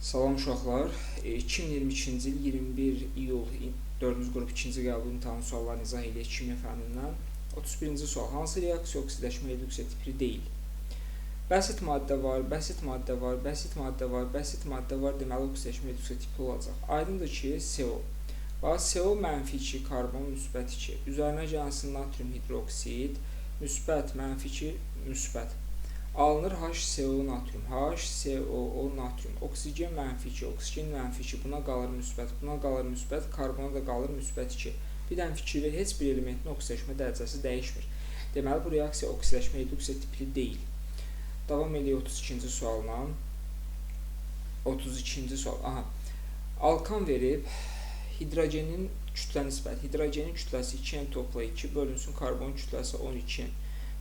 Salam uşaqlar. 2022-ci il 21 iyul 4-cü qrup 2-ci qəbul imtahanı suallarını izah edək kimya fənnindən. 31-ci sual. Hansı reaksiya oksidləşmə reduksiya tipli deyil? Bəsit maddə var, bəsit maddə var, bəsit maddə var, bəsit maddə var, deməli oksidləşmə reduksiya tipli olacaq. Aydındır ki, CO. Bax, CO -2, karbon -2. Üzərinə gəlsin natrium hidroksid, müsbət -2, müsbət. Alınır HCO natrium, HCO natrium, oksigen -2, oksigen -2, buna qalır müsbət, buna qalır müsbət, karbona da qalır müsbət 2. Bir dənə fikirlə heç bir elementin oksidləşmə dərəcəsi dəyişmir. Deməli, bu reaksiya oksidləşmə reduksiya tipli deyil. Davam ediyor 32-ci sualla. 32-ci sual. Aha. Alkan verib, hidrogenin kütlə nisbəti. Hidrogenin kütləsi 2n topla 2 bölünsün, karbonun kütləsi 12n.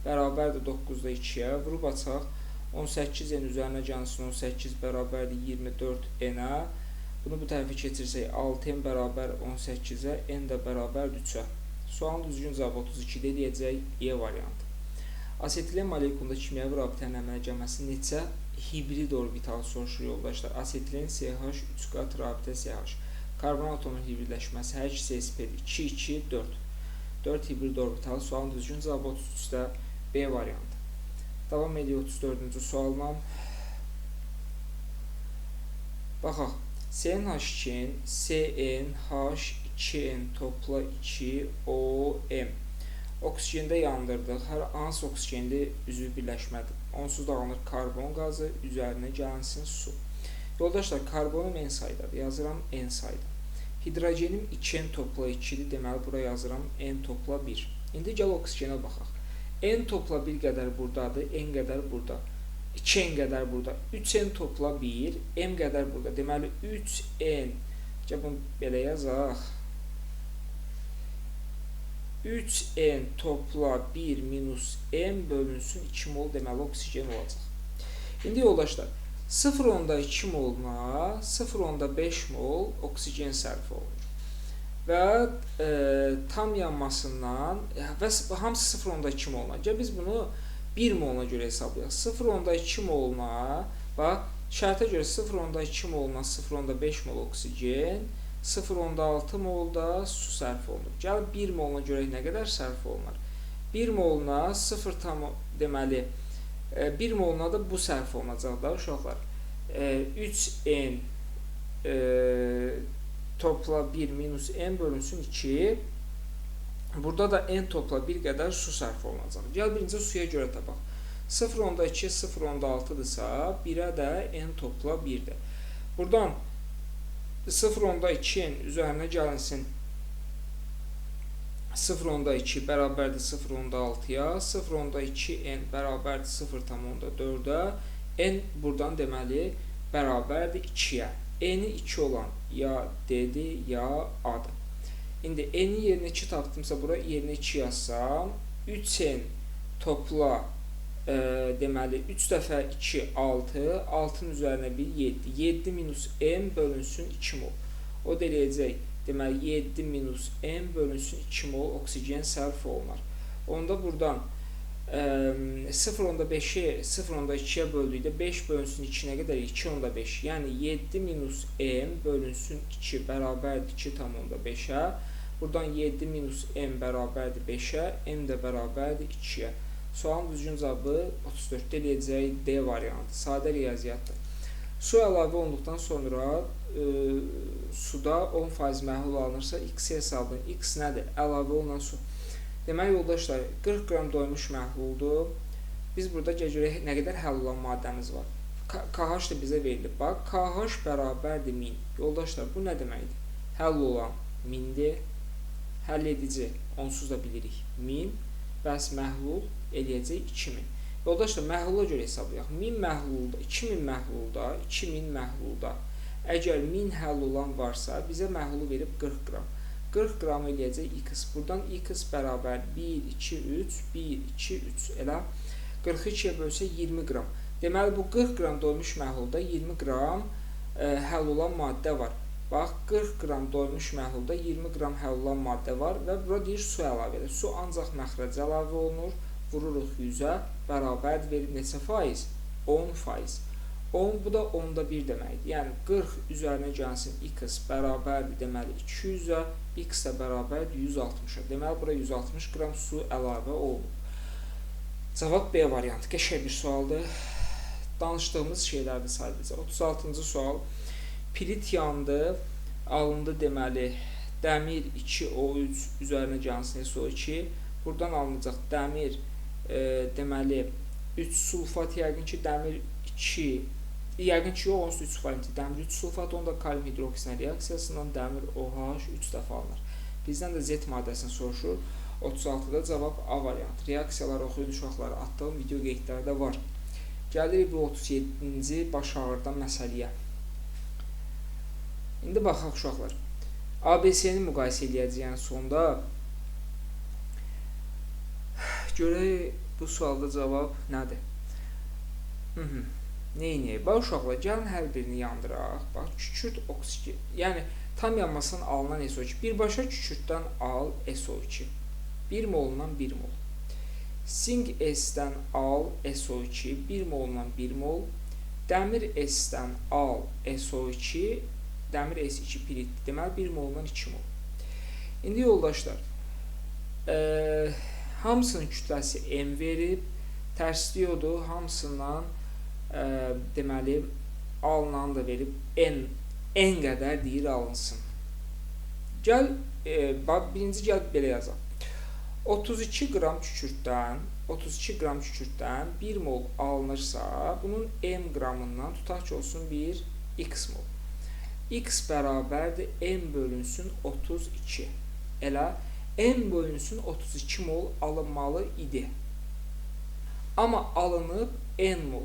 Bərabərdir 9-da 2-yə. Vurub açaq. 18n üzərinə gəlsin 18 bərabərdir 24n-ə. Bunu bu tərəfə keçirsək 6n bərabər 18-ə, n də bərabərdir 3-ə. Sualın düzgün cavabı 32-də deyəcək E variantı. Asetilen molekulunda kimyəvi rabitənin əmələ gəlməsi neçə hibrid orbital soruşur yoldaşlar. Asetilen CH 3 qat rabitə CH. Karbon atomunun hibridləşməsi HCsP 2, 2, 4. 4 hibrid orbital. Sualın düzgün cavabı 33-də B variantı. Davam ediyor 34-cü sualla. Baxaq. CnH2, CnH2n topla 2 OM. Oksigende yandırdıq. Hər hansı oksigendə üzvü birləşmədir. Onsuz da alınır karbon qazı, üzərinə gəlsin su. Yoldaşlar, karbonum n saydadır. Yazıram n sayda. Hidrogenim 2n topla 2-dir. Deməli, bura yazıram n topla 1. İndi gəl oksigenə baxaq. N topla 1 qədər buradadır, n qədər burada. 2n qədər burada. 3n topla 1, m qədər burada. Deməli, 3n. Gəl bunu belə yazaq. 3n topla 1 minus m bölünsün 2 mol deməli oksigen olacaq. İndi yoldaşlar 0,2 moluna 0,5 mol oksigen sərf olunur. Və tam yanmasından və hamısı 0,2 moluna. Gəl biz bunu 1 moluna görə hesablayaq. 0,2 moluna bax şərtə görə 0,2 moluna 0,5 mol oksigen, 0,6 molda su sərf olunur. Gəl 1 moluna görə nə qədər sərf olunur? 1 moluna 0 tam deməli 1 moluna da bu sərf olunacaq da uşaqlar. 3n topla 1 minus n bölünsün 2. Burada da n topla 1 qədər su sərf olunacaq. Gəl birinci suya görə tapaq. 0,2 0,6-dırsa 1-ə də n topla 1-dir. Buradan 0,2n üzərinə gəlinsin 0,2 bərabərdir 0,6-ya, 0,2n bərabərdir 0,4-ə, n buradan deməli bərabərdir 2-yə. N-i 2 olan ya D-dir, ya A-dır. İndi n-i yerinə 2 tapdımsa, bura yerinə 2 yazsam, 3n topla deməli 3 dəfə 2 6, 6-nın üzərinə 1 7. 7 minus m bölünsün 2 mol. O da eləyəcək, deməli 7 minus m bölünsün 2 mol oksigen sərf olunar. Onda buradan 0,5-i 0,2-yə böldükdə 5 bölünsün 2 nə qədər? 2,5. Yəni 7 minus m bölünsün 2 bərabərdir 2,5-ə. Buradan 7 minus m bərabərdir 5-ə, m də bərabərdir 2-yə. Sualın düzgün cavabı 34-də eləyəcək D variantı. Sadə riyaziyyatdır. Su əlavə olunduqdan sonra suda 10% məhlul alınırsa x hesabın. X nədir? Əlavə olunan su. Deməli, yoldaşlar, 40 qram doymuş məhluldur. Biz burada görək nə qədər həll olan maddəmiz var. KH da bizə verilib. Bax, KH bərabərdir 1000. Yoldaşlar, bu nə deməkdir? Həll olan 1000-dir. Həll edici, onsuz da bilirik, 1000. Bəs məhlul eləyəcək 2000. Yoldaşlar, məhlula görə hesablayaq. 1000 məhlulda, 2000 məhlulda, 2000 məhlulda. Əgər 1000 həll olan varsa, bizə məhlulu verib 40 qram. 40 qram eləyəcək x. Buradan x bərabər 1, 2, 3, 1, 2, 3. Elə 42-yə bölsə 20 qram. Deməli, bu 40 qram doymuş məhlulda 20 qram həll olan maddə var. Bax, 40 qram doymuş məhlulda 20 qram həll olan maddə var və bura deyir su əlavə edir. Su ancaq məxrəcə əlavə olunur. Vururuq 100-ə, bərabər verib neçə faiz? 10%. 10, bu da 10'da 1 deməkdir. Yəni 40 üzərinə gəlsin x bərabərdir deməli 200-ə, x də bərabərdir 160-a. Deməli bura 160 qram su əlavə olunub. Cavab B variantı. Qəşəng bir sualdır. Danışdığımız şeylərdir sadəcə. 36-cı sual. Pirit yandı, alındı deməli dəmir 2O3 üzərinə gəlsin SO2. Buradan alınacaq dəmir deməli 3 sulfat, yəqin ki dəmir 2, yəqin ki yox, onsuz 3 sulfat, dəmir 3 sulfat, onda kalium hidroksidlə reaksiyasından dəmir OH 3 dəfə alınır. Bizdən də Z maddəsini soruşur. 36-da cavab A variantı. Reaksiyaları oxuyun uşaqları, atdığım video qeydləri də var. Gəlirik bu 37-ci baş ağırdan məsələyə. İndi baxaq uşaqlar. ABC-ni müqayisə edəcəyən sonda görək bu sualda cavab nədir? Neyniyək? Bax uşaqlar, gəlin hər birini yandıraq. Bax, kükürt oksigen. Yəni, tam yanmasından alınan SO2. Birbaşa kükürtdən al SO2. 1 molundan 1 mol. Sink S-dən al SO2. 1 molundan 1 mol. Dəmir S-dən al SO2. Dəmir S2 piritdir. Deməli, 1 molundan 2 mol. İndi yoldaşlar, hamısının kütləsi M verib, tərsliyordur, hamısından deməli, alınanı da verib, N qədər deyir alınsın. Gəl, birinci gəl belə yazaq. 32 qram kükürtdən 1 mol alınırsa, bunun M qramından tutaq ki, olsun 1 X mol. X bərabərdir M bölünsün 32. Elə M bölünsün 32 mol alınmalı idi. Amma alınıb N mol.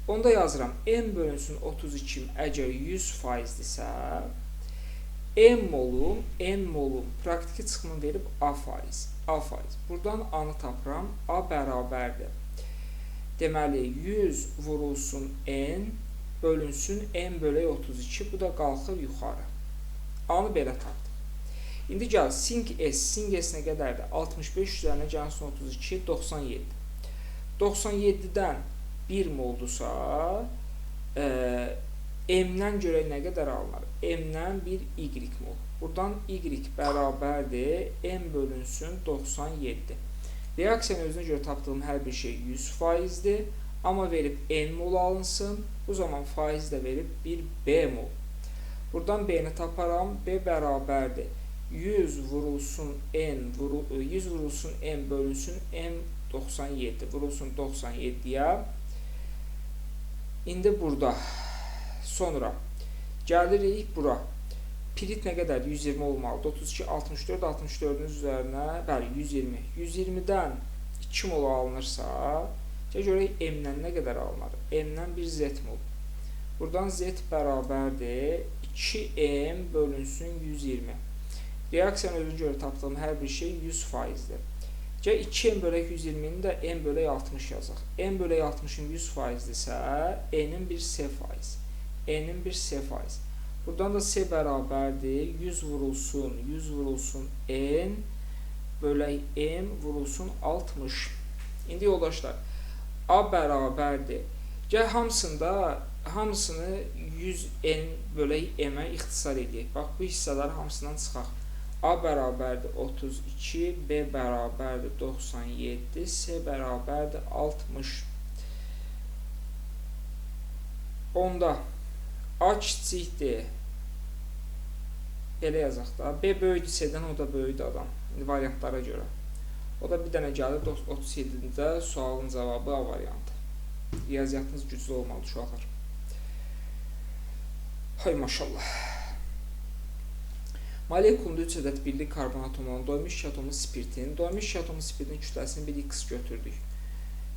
Onda yazıram M bölünsün 32 əgər 100%dirsə, N molum praktiki çıxımı verib A faiz. Buradan A-nı tapıram. A bərabərdir. Deməli 100 vurulsun N bölünsün M bölək 32. Bu da qalxır yuxarı. A-nı belə tapdım. İndi gəl, sink S nə qədərdir? 65 üzərinə gəlsin 32, 97. 97-dən 1 moldursa, M-dən görək nə qədər alınır? M-dən 1 Y mol. Buradan Y bərabərdir, M bölünsün 97. Reaksiyanın özünə görə tapdığım hər bir şey 100%dir. Amma verib N mol alınsın. Bu zaman faiz də verib 1 B mol. Buradan B-ni taparam. B bərabərdir. 100 vurulsun M bölünsün M 97. Vurulsun 97-yə. İndi burada. Sonra gəlirik bura. Pirit nə qədər? 120 olmalıdır. 32, 64, 64-ün üzərinə, bəli, 120. 120-dən 2 mol alınırsa, görək M-dən nə qədər alınır? M-dən 1 Z mol. Buradan Z bərabərdir. 2M bölünsün 120. Reaksiyanın özünə görə tapdığım hər bir şey 100%dir. 2M bölək 120-ni də M bölək 60 yazaq. M bölək 60-ın 100%dirsə, N-in 1 S faiz. N-in 1 S faiz. Buradan da S bərabərdir. 100 vurulsun N bölək M vurulsun 60. İndi yoldaşlar, A bərabərdir. Gəl hamısını 100N bölək M-ə ixtisar edək. Bax, bu hissələr hamısından çıxaq. A bərabərdir 32, B bərabərdir 97, C bərabərdir 60. Onda A kiçikdir. Belə yazaq da. B böyüdür C-dən, o da böyüdür adam. İndi variantlara görə. O da bir dənə gəlir 37-də sualın cavabı A variantı. Riyaziyyatınız güclü olmalı uşaqlar. Hay maşallah. Molekulunda 3 ədəd birlik karbon atomlarının doymuş 2 atomlu spirtin, doymuş 2 atomlu spirtin kütləsini 1x götürdük.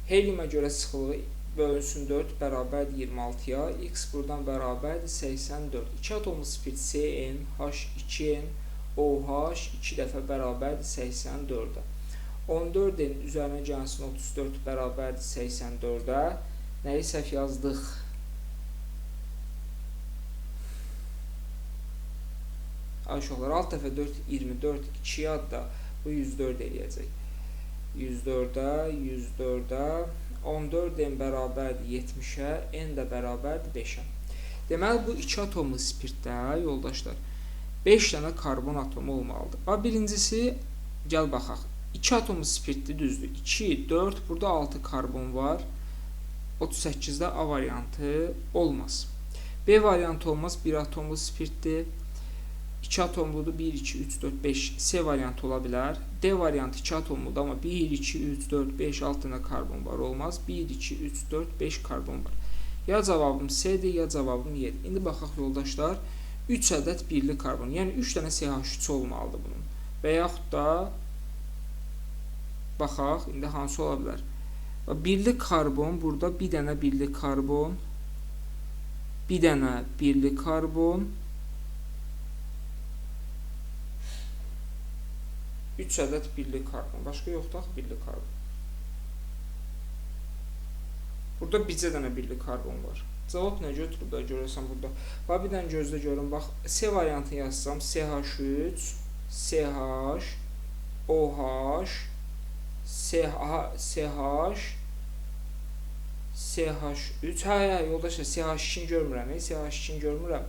Helium'a görə sıxılığı bölünsün 4 bərabərdir 26-ya, x buradan bərabərdir 84. 2 atomlu spirt Cn, H2n, OH 2 dəfə bərabərdir 84-ə. 14-in üzərinə gəlsin 34 bərabərdir 84-ə. Nəyi səhv yazdıq? Uşaqlar, alt dəfə 4, 24, 2 adda bu 104 eləyəcək. 104-ə, 14 n bərabərdir 70-ə, n də bərabərdir 5-ə. Deməli, bu 2 atomlu spirtdə, yoldaşlar, 5 dənə karbon atomu olmalıdır. Birincisi, gəl baxaq. 2 atomlu spirtdir, düzdür. 2, 4, burada 6 karbon var. 38-də A variantı olmaz. B variantı olmaz, 1 atomlu spirtdir. 2 atomludur, 1, 2, 3, 4, 5. C variantı ola bilər. D variantı 2 atomludur, amma 1, 2, 3, 4, 5, 6 dənə karbon var, olmaz. 1, 2, 3, 4, 5 karbon var. Ya cavabım C-dir, ya cavabım Y-dir. İndi baxaq, yoldaşlar. 3 ədəd birli karbon, yəni 3 dənə CH3 olmalıdır bunun. Və yaxud da baxaq, indi hansı ola bilər? Birli karbon, burada bir dənə birli karbon, bir dənə birli karbon, 3 ədəd birli karbon, başqa yoxdur axı birli karbon. Burada bircə dənə birli karbon var. Cavab nə götürüb də görəsən burada? Bir dənə gözlə görün, bax, C variantını yazsam, CH3, CH, OH, CH3, yoldaşlar, CH2-ni görmürəm, CH2-ni görmürəm.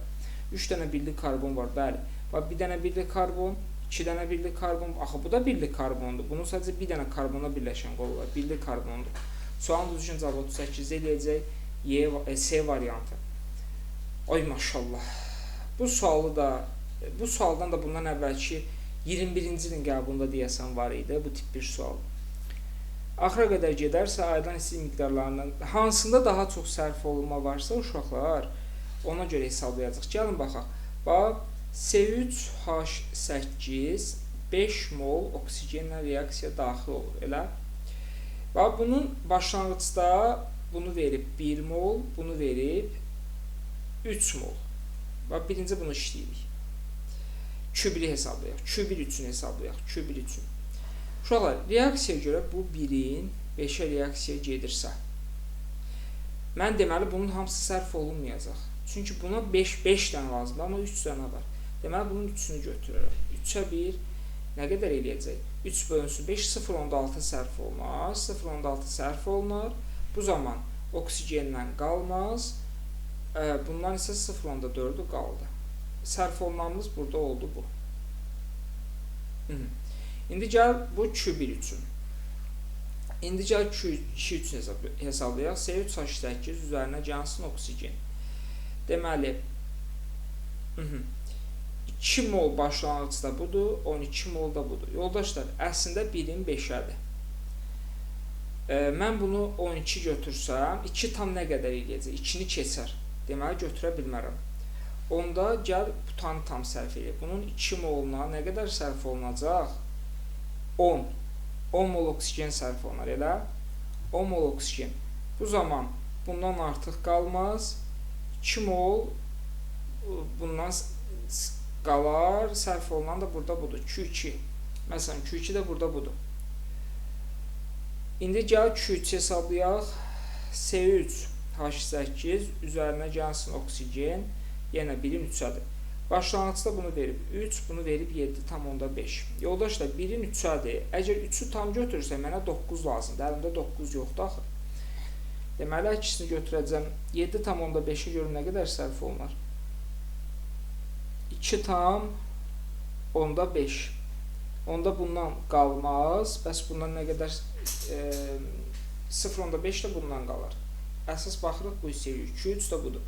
3 dənə birli karbon var, bəli. Bir dənə birli karbon, 2 dənə birli karbon, axı bu da birli karbondur. Bunun sadəcə bir dənə karbona birləşən qolu var, birli karbondur. Sualın düzgün cavabı 38 eləyəcək, C variantı. Ay maşallah. Bu sualdan da bundan əvvəlki 21-ci ilin qəbulunda deyəsən var idi, bu tip bir sual. Axıra qədər gedərsə, ayrılan hissli miqdarlarının hansında daha çox sərf olunma varsa, uşaqlar, ona görə hesablayacaq. Gəlin baxaq. C3H8 5 mol oksigenlə reaksiya daxil olur, elə? Bunun başlanğıcda bunu verib 1 mol, bunu verib 3 mol. Birinci bunu işləyirik. Q1-i hesablayaq, Q1 üçün hesablayaq, Q1 üçün. Uşaqlar, reaksiyaya görə bu 1-in 5-ə reaksiya gedirsə, mən deməli, bunun hamısı sərf olunmayacaq. Çünki buna 5 dənə lazımdır, amma 3 dənə var. Deməli, bunun 3-ünü götürürəm. 3-ə 1 nə qədər eləyəcək? 3 bölünsün 5, 0,6 sərf olmaz. 0,6 sərf olunar. Bu zaman oksigenlə qalmaz. Bundan isə 0,4'ü qaldı. Sərf olunanımız burada oldu bu. İndi gəl bu Q1 üçün. İndi gəl Q2 üçün hesablayaq. C3H8 üzərinə gəlsin oksigen. Deməli, 2 mol başlanğıcda budur, 12 mol da budur. Yoldaşlar, əslində 1-in 5-ədir. Mən bunu 12 götürsəm, 2 tam nə qədər eləyəcək? 2-ni keçər. Deməli, götürə bilmərəm. Onda gəl butanı tam sərf edək. Bunun 2 moluna nə qədər sərf olunacaq? 10. 10 mol oksigen sərf olunar, elə? 10 mol oksigen. Bu zaman bundan artıq qalmaz. 2 mol bundan qalar. Sərf olunan da burada budur. Q2. Məsələn, Q2 də burada budur. İndi gəl Q3 hesablayaq. C3H8 üzərinə gəlsin oksigen. Yenə 1-in 3-ədir. Başlanğıcda bunu verib 3, bunu verib 7,5. Yoldaşlar, 1-in 3-ədir. Əgər 3-ü tam götürürsə, mənə 9 lazımdır. Əlimdə 9 yoxdur axı. Deməli, ikisini götürəcəm. 7,5-ə görə nə qədər sərf olunar? 2,5. Onda bundan qalmaz. Bəs bundan nə qədər? 0,5 də bundan qalar. Əsas baxırıq bu hissəyə. 2-3 də budur.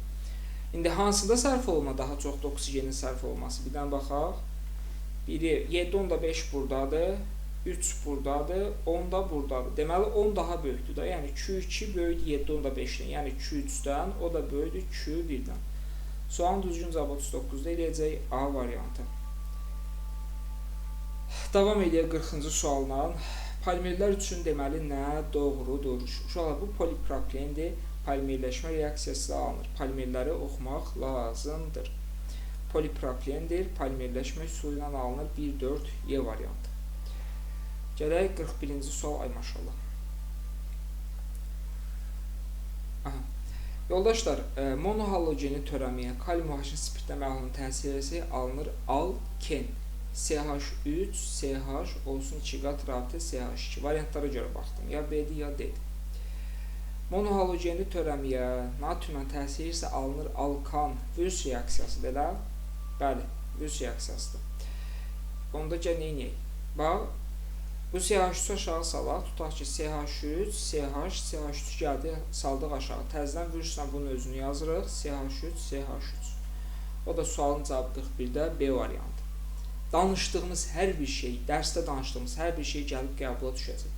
İndi hansında sərf olma daha çoxdur oksigenin sərf olması? Birdən baxaq. 7,5 buradadır. 3 buradadır. 10 da buradadır. Deməli, 10 daha böyükdür da. Yəni, Q2 böyükdür 7,5-dən. Yəni, Q3-dən. O da böyükdür Q1-dən. Sualın düzgün cavabı 39-da eləyəcək A variantı. Davam edək 40-cı sualdan. Polimerlər üçün deməli nə doğrudur? Uşaqlar, bu polipropilendir. Polimerləşmə reaksiyası alınır. Polimerləri oxumaq lazımdır. Polipropilendir. Polimerləşmə üsulu ilə alınır. 1,4 Y variantı. Gələk 41-ci sual. Ay maşallah. Yoldaşlar, monohalogeni törəməyə kalium OH spirtlə məhlulun təsir edəsi alınır alken. CH3, CH olsun 2 qat rabitə CH2. Variantlara görə baxdım. Ya B'dir, ya D'dir. Monohalogeni törəmiyə natriumla təsir isə alınır alkan Würz reaksiyasıdır, elə? Bəli, Würz reaksiyasıdır. Onda gəl neyniyək? Bax, bu CH3 aşağı salaq. Tutaq ki, CH3, CH, CH3 gəldi, saldıq aşağı. Təzədən Würzlə bunun özünü yazırıq. CH3, CH3. O da sualın cavabı 41-də B variantı. Danışdığımız hər bir şey, dərsdə danışdığımız hər bir şey gəlib qəbula düşəcək.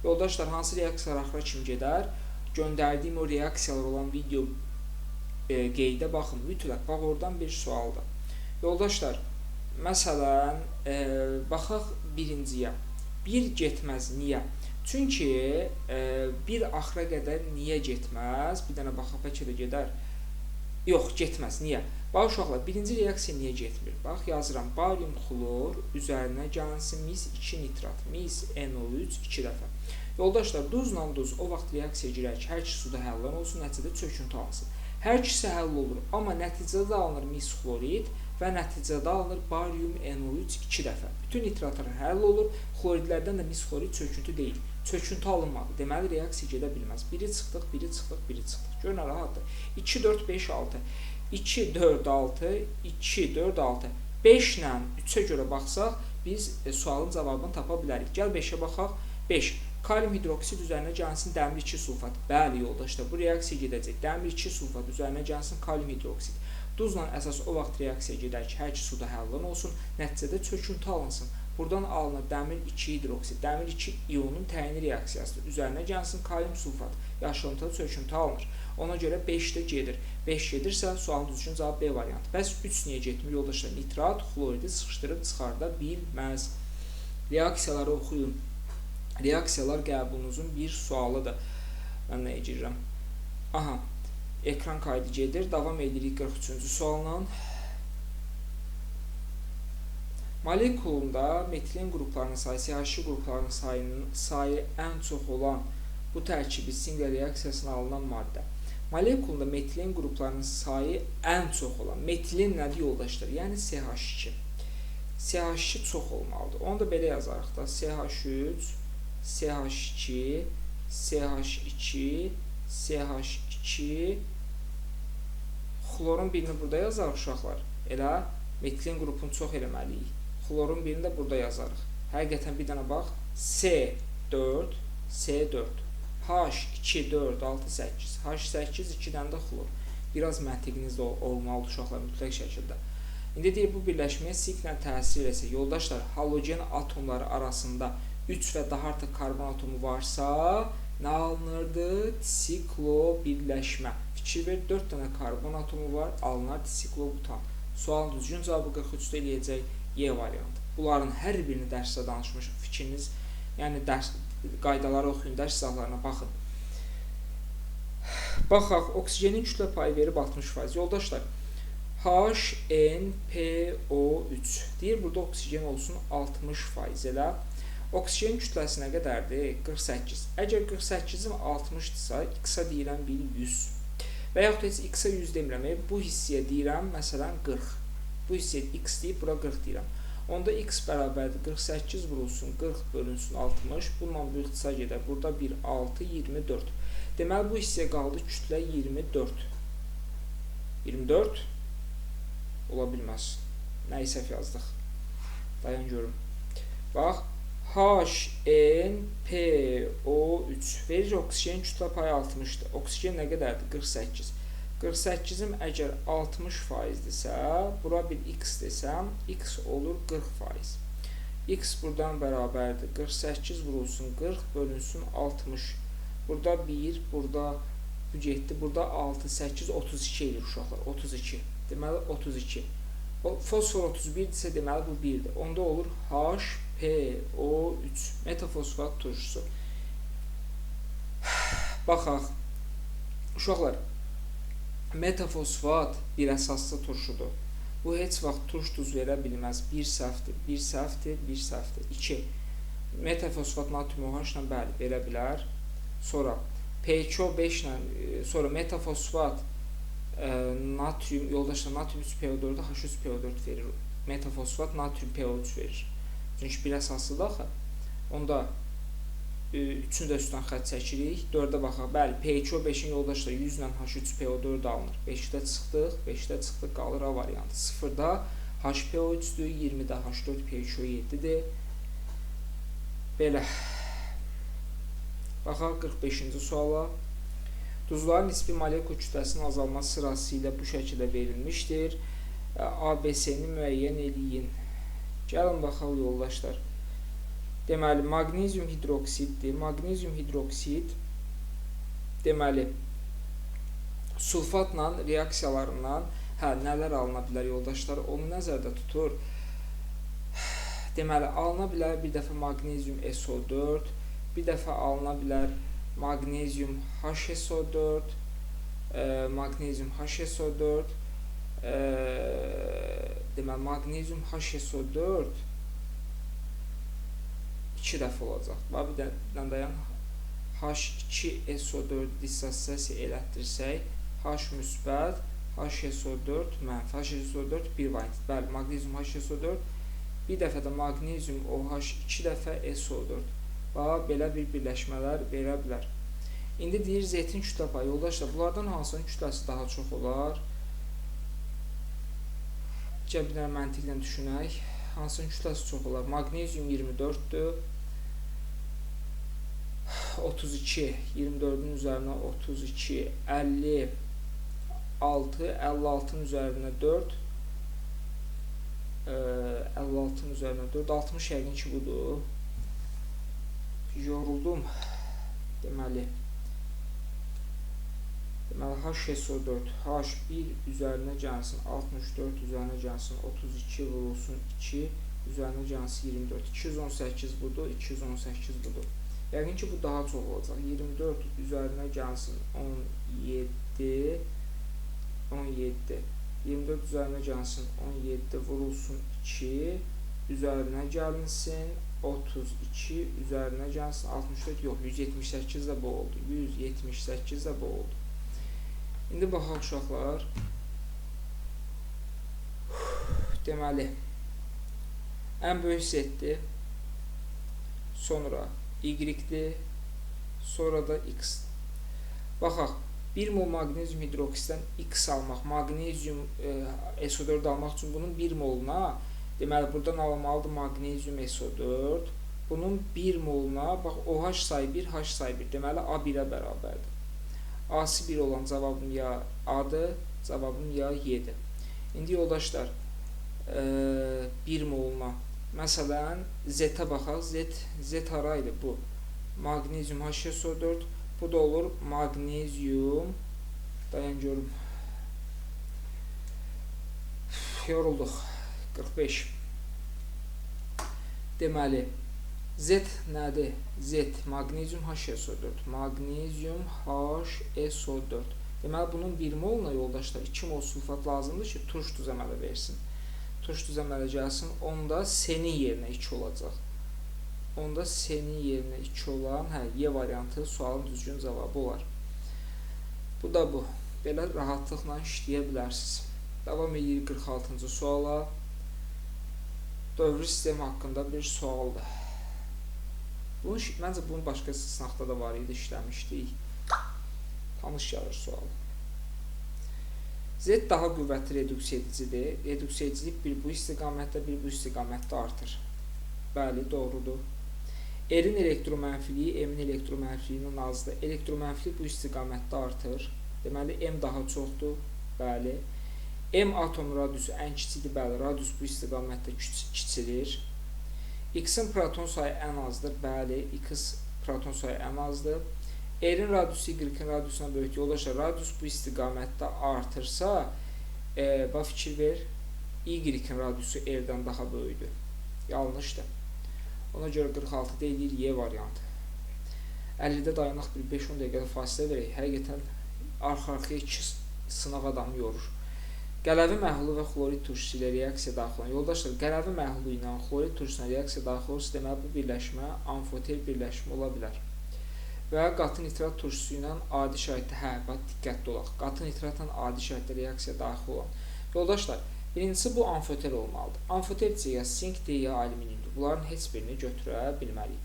Yoldaşlar, hansı reaksiyalar axıra kimi gedər? Göndərdiyim o reaksiyalar olan video qeydə baxın, mütləq. Bax, oradan bir sualdır. Yoldaşlar, məsələn, baxaq birinciyə. Bir getməz, niyə? Çünki bir axıra qədər niyə getməz? Bir dənə baxaq, bəlkə də gedər. Yox, getməz, niyə? Bax, uşaqlar, birinci reaksiya niyə getmir? Bax, yazıram, barium xlor üzərinə gəlsin mis 2 nitrat, mis NO3 2 dəfə. Yoldaşlar, duzla duz o vaxt reaksiya girər ki, hər iki suda həll olsun, nəticədə çöküntü alınsın. Hər ikisi həll olur, amma nəticədə alınır mis xlorid və nəticədə alınır barium NO3 2 dəfə. Bütün nitratlar həll olur, xloridlərdən də mis xlorid çöküntü deyil. Çöküntü alınmadı. Deməli, reaksiya gedə bilməz. Biri çıxdıq, biri çıxdıq, biri çıxdıq. Görün, rahatdır. 2, 4, 5, 6. 2, 4, 6, 2, 4, 6. 5 ilə 3-ə görə baxsaq, biz sualın cavabını tapa bilərik. Gəl 5-ə baxaq. 5. Kalium hidroksid üzərinə gəlsin dəmir 2 sulfat. Bəli, yoldaşlar, bu reaksiya gedəcək. Dəmir 2 sulfat üzərinə gəlsin kalium hidroksid. Duzla əsas o vaxt reaksiya gedər ki, hər iki suda həllən olsun, nəticədə çöküntü alınsın. Buradan alınır dəmir 2 hidroksid. Dəmir 2 iyonun təyini reaksiyasıdır. Üzərinə gəlsin kalium sulfat. Yaşılımtıda çöküntü alınır. Ona görə 5-də gedir. 5 gedirsə, sualın düzgün cavabı B variantı. Bəs 3 niyə getmir? Yoldaşlar, nitrat xloridi sıxışdırıb çıxarda bilməz. Reaksiyaları oxuyun. Reaksiyalar qəbulunuzun bir sualıdır. Mən nəyə girirəm? Aha, ekran kaydı gedir. Davam edirik 43-cü sualla. Molekulunda metilin qruplarının sayı, CH2 qruplarının sayı ən çox olan bu tərkibi Singer reaksiyasına alınan maddə. Molekulunda metilin qruplarının sayı ən çox olan, metilin nədir yoldaşlar? Yəni CH2. CH2 çox olmalıdır. Onu da belə yazarıq da. CH3, CH2, CH2, CH2. Xlorun birini burada yazarıq uşaqlar. Elə metilin qrupunu çox eləməliyik. Xlorun birini də burada yazarıq. Həqiqətən bir dənə bax. C4, C4. H2, 4, 6, 8. H8, 2 dənə də xlor. Biraz məntiqiniz də olmalıdır uşaqlar mütləq şəkildə. İndi deyir, bu birləşməyə siklə təsir etsə, yoldaşlar, halogen atomları arasında 3 və daha artıq karbon atomu varsa, nə alınırdı? Disiklo birləşmə. Fikir ver, 4 dənə karbon atomu var, alınar disiklobutan. Sualın düzgün cavabı 43-də eləyəcək Y variantı. Bunların hər birini dərsdə danışmışıq. Fikriniz, yəni dərs qaydaları oxuyun, dərs izahlarına baxın. Baxaq, oksigenin kütlə payı verib 60%. Yoldaşlar, HNPO3 deyir, burada oksigen olsun 60% elə. Oksigen kütləsi nə qədərdir? 48. Əgər 48-im 60-dırsa, X-a deyirəm 100. Və yaxud heç X-a 100 demirəm. Bu hissiyə deyirəm, məsələn 40. Bu hissiyə X deyib, bura 40 deyirəm. Onda X bərabərdir 48 vurulsun, 40 bölünsün 60. Bununla bu ixtisar gedər. Burada 1, 6, 24. Deməli, bu hissəyə qaldı kütlə 24. 24 ola bilməz. Nəyi səhv yazdıq? Dayan görüm. Bax, HNPO3 verir, oksigen kütlə payı 60-dır. Oksigen nə qədərdir? 48. 48-im əgər 60%dirsə, bura bir X desəm, X olur 40%. X buradan bərabərdir. 48 vurulsun 40 bölünsün 60. Burada 1, burada bu getdi. Burada 6, 8, 32 edir uşaqlar. 32. Deməli 32. Fosfor 31-dirsə, deməli bu 1-dir. Onda olur HPO3 metafosfat turşusu. Baxaq. Uşaqlar, metafosfat bir əsaslı turşudur. Bu heç vaxt turş duz verə bilməz. Bir səhvdir, bir səhvdir, bir səhvdir. 2. Metafosfat natrium OH ilə bəli verə bilər. Sonra PCO5 ilə, sonra metafosfat natrium, yoldaşlar natrium 3PO4-də H3PO4 verir. Metafosfat natrium PO3 verir. Çünki bir əsaslıdır axı. Onda 3-ünü də üstdən xətt çəkirik. 4-ə baxaq. Bəli, P2O5-in yoldaşlar 100 ilə H3PO4 alınır. 5-də çıxdıq, 5-də çıxdıq, qalır A variantı. 0-da HPO3-dür, 20-də H4PO7-dir. Belə. Baxaq 45-ci suala. Duzların nisbi molekul kütləsinin azalma sırası ilə bu şəkildə verilmişdir. ABC-ni müəyyən eləyin. Gəlin baxaq yoldaşlar. Deməli, magnezium hidroksiddir. Magnezium hidroksid deməli sulfatla reaksiyalarından nələr alına bilər yoldaşlar? Onu nəzərdə tutur. Deməli, alına bilər bir dəfə magnezium SO4, bir dəfə alına bilər magnezium HSO4, magnezium HSO4, deməli, magnezium HSO4 2 dəfə olacaq. Bir də dayan H2SO4 dissosiasiya elətdirsək, H müsbət, HSO4 mənfi, HSO4 bir variant. Bəli, magnezium HSO4, bir dəfə də magnezium OH 2 dəfə SO4. Belə bir birləşmələr verə bilər. İndi deyir Z-in kütlə payı. Yoldaşlar, bunlardan hansının kütləsi daha çox olar? Bir dənə məntiqlə düşünək. Hansının kütləsi çox olar? Magnezium 24-dür. 32, 24-ün üzərinə 32, 56, 56-ın üzərinə 4, 56-ın üzərinə 4, 60 yəqin ki budur. Yoruldum. Deməli HSO4, H1 üzərinə gəlsin, 64 üzərinə gəlsin, 32 vurulsun 2, üzərinə gəlsin 24, 218 budur, 218 budur. Yəqin ki, bu daha çox olacaq. 24 üzərinə gəlsin 17, 17. 24 üzərinə gəlsin 17, vurulsun 2, üzərinə gəlinsin 32, üzərinə gəlsin 64, yox, 178 də bu oldu. 178 də bu oldu. İndi baxaq uşaqlar. Deməli, ən böyük Z-dir. Sonra Y-dir, sonra da X. Baxaq, 1 mol magnezium hidroksiddən X almaq, magnezium SO4 almaq üçün bunun 1 moluna, deməli, buradan alınmalıdır magnezium SO4. Bunun 1 moluna, bax, OH sayı 1, H sayı 1, deməli, A1-ə bərabərdir. A-sı 1 olan cavabım ya A-dır, cavabım ya Y-dir. İndi yoldaşlar, 1 moluna, məsələn, Z-ə baxaq. Z haraydı bu? Magnezium HSO4. Bu da olur magnezium. Dayan görüm. Yorulduq. 45. Deməli, Z nədir? Z, magnezium HSO4. Magnezium HSO4. Deməli, bunun 1 moluna yoldaşlar 2 mol sulfat lazımdır ki, turş duz əmələ versin. Turş duz əmələ gəlsin. Onda S-nin yerinə 2 olacaq. Onda S-nin yerinə 2 olan, Y variantı sualın düzgün cavabı olar. Bu da bu. Belə rahatlıqla işləyə bilərsiniz. Davam edir 46-cı suala. Dövrü sistemi haqqında bir sualdır. Məncə bunun başqa sınaqda da var idi, işləmişdik. Tanış gəlir sual. Z daha qüvvətli reduksiya edicidir. Reduksiya edicilik bir bu istiqamətdə, bir bu istiqamətdə artır. Bəli, doğrudur. R-in elektromənfiliyi M-in elektromənfiliyindən azdır. Elektromənfilik bu istiqamətdə artır. Deməli, M daha çoxdur. Bəli. M atom radiusu ən kiçikdir. Bəli, radius bu istiqamətdə kiçilir. X-in proton sayı ən azdır. Bəli, X proton sayı ən azdır. R-in radiusu Y-in radiusuna böyükdür. Yoldaşlar, radius bu istiqamətdə artırsa, fikir ver, Y-in radiusu R-dən daha böyükdür. Yanlışdır. Ona görə 46 deyilir Y variantı. 50-də dayanaq bir 5-10 dəqiqədə fasilə verək. Həqiqətən arxa-arxaya 2 sınaq adamı yorur. Qələvi məhlulu və xlorid turşusu ilə reaksiya daxil olan. Yoldaşlar, qələvi məhlulu ilə xlorid turşusuna reaksiya daxil olursa, deməli, bu birləşmə amfoter birləşmə ola bilər. Və qatı nitrat turşusu ilə adi şəraitdə, diqqətli olaq, qatı nitratla adi şəraitdə reaksiya daxil olan. Yoldaşlar, birincisi bu amfoter olmalıdır. Amfoter ya sinkdir, ya alüminiumdur. Bunların heç birini götürə bilməliyik.